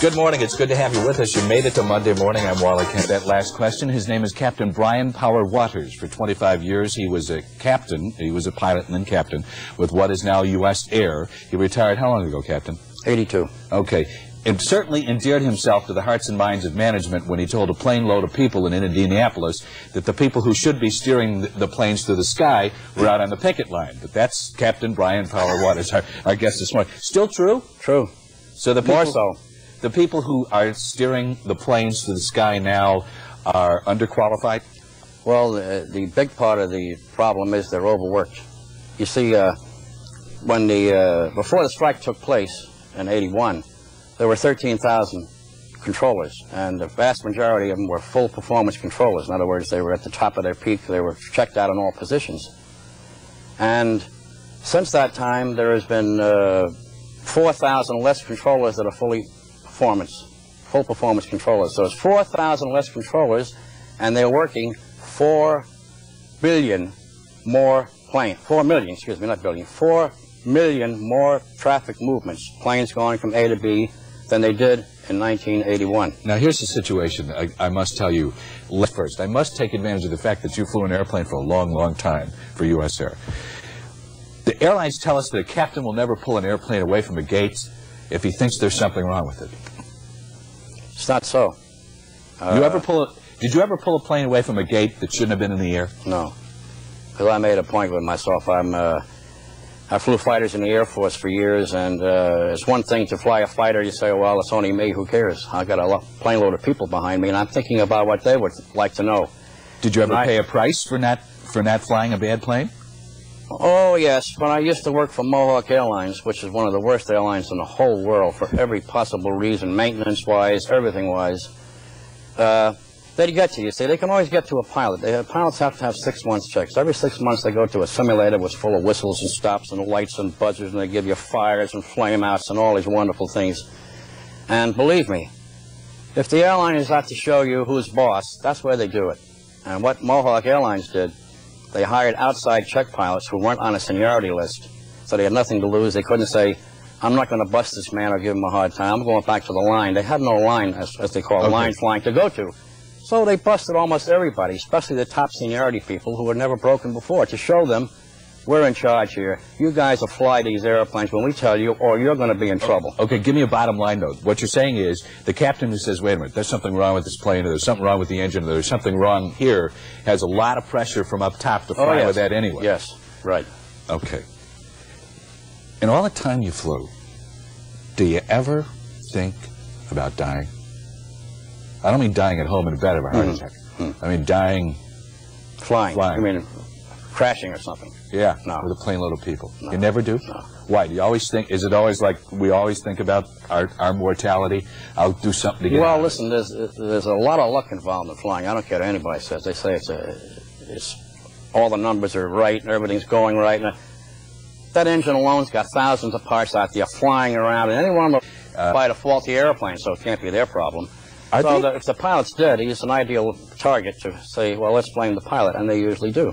Good morning. It's good to have you with us. You made it to Monday morning. I'm Wally Kennedy. That last question. His name is Captain Brian Power Waters. For 25 years, he was a captain. He was a pilot and then captain with what is now U.S. Air. He retired how long ago, Captain? 82. Okay. And certainly endeared himself to the hearts and minds of management when he told a plane load of people in Indianapolis that the people who should be steering the planes through the sky were out on the picket line. But that's Captain Brian Power Waters, our guest this morning. Still true? True. So the people, more so. The people who are steering the planes through the sky now are underqualified? Well, the big part of the problem is they're overworked. You see, before the strike took place in '81, there were 13,000 controllers, and the vast majority of them were full performance controllers. In other words, they were at the top of their peak. They were checked out in all positions. And since that time, there has been 4,000 less controllers that are full performance controllers. So it's 4,000 less controllers, and they're working 4 billion more planes. 4 million, excuse me, not billion. 4 million more traffic movements, planes going from A to B, than they did in 1981. Now here's the situation. I must tell you, first, I must take advantage of the fact that you flew an airplane for a long, long time for U.S. Air. The airlines tell us that a captain will never pull an airplane away from a gate if he thinks there's something wrong with it. It's not so. Did you ever pull a plane away from a gate that shouldn't have been in the air? No, because I made a point with myself. I flew fighters in the Air Force for years, and it's one thing to fly a fighter. You say, well, it's only me, who cares? I got a plane load of people behind me, and I'm thinking about what they would like to know. Did you ever pay a price for not flying a bad plane? Oh, yes. When I used to work for Mohawk Airlines, which is one of the worst airlines in the whole world for every possible reason, maintenance-wise, everything-wise, they'd get to you. See, they can always get to a pilot. Pilots have to have 6 months checks. Every 6 months they go to a simulator which is full of whistles and stops and lights and buzzers, and they give you fires and flame-outs and all these wonderful things. And believe me, if the airline is out to show you who's boss, that's where they do it. And what Mohawk Airlines did, they hired outside check pilots who weren't on a seniority list, so they had nothing to lose. They couldn't say, I'm not going to bust this man or give him a hard time. I'm going back to the line. They had no line, as they call it, line flying to go to. So they busted almost everybody, especially the top seniority people who had never broken before, to show them, we're in charge here. You guys will fly these airplanes when we tell you, or you're going to be in trouble. Okay, give me a bottom line, though. What you're saying is the captain who says, wait a minute, there's something wrong with this plane, or there's something wrong with the engine, or there's something wrong here, has a lot of pressure from up top to fly with that anyway. Yes, right. Okay. In all the time you flew, do you ever think about dying? I don't mean dying at home in a bed of a heart attack. I mean dying... Flying. I mean crashing or something. Yeah, no. With a plane load of people. No. You never do? No. Why? Do you always think, is it always like we always think about our mortality? I'll do something to get Well, out listen, there's a lot of luck involved in flying. I don't care what anybody says. They say it's all the numbers are right and everything's going right. And that engine alone's got thousands of parts out there flying around, and any one of them fly a faulty airplane, so it can't be their problem. So if the pilot's dead, he's an ideal target to say, well, let's blame the pilot, and they usually do.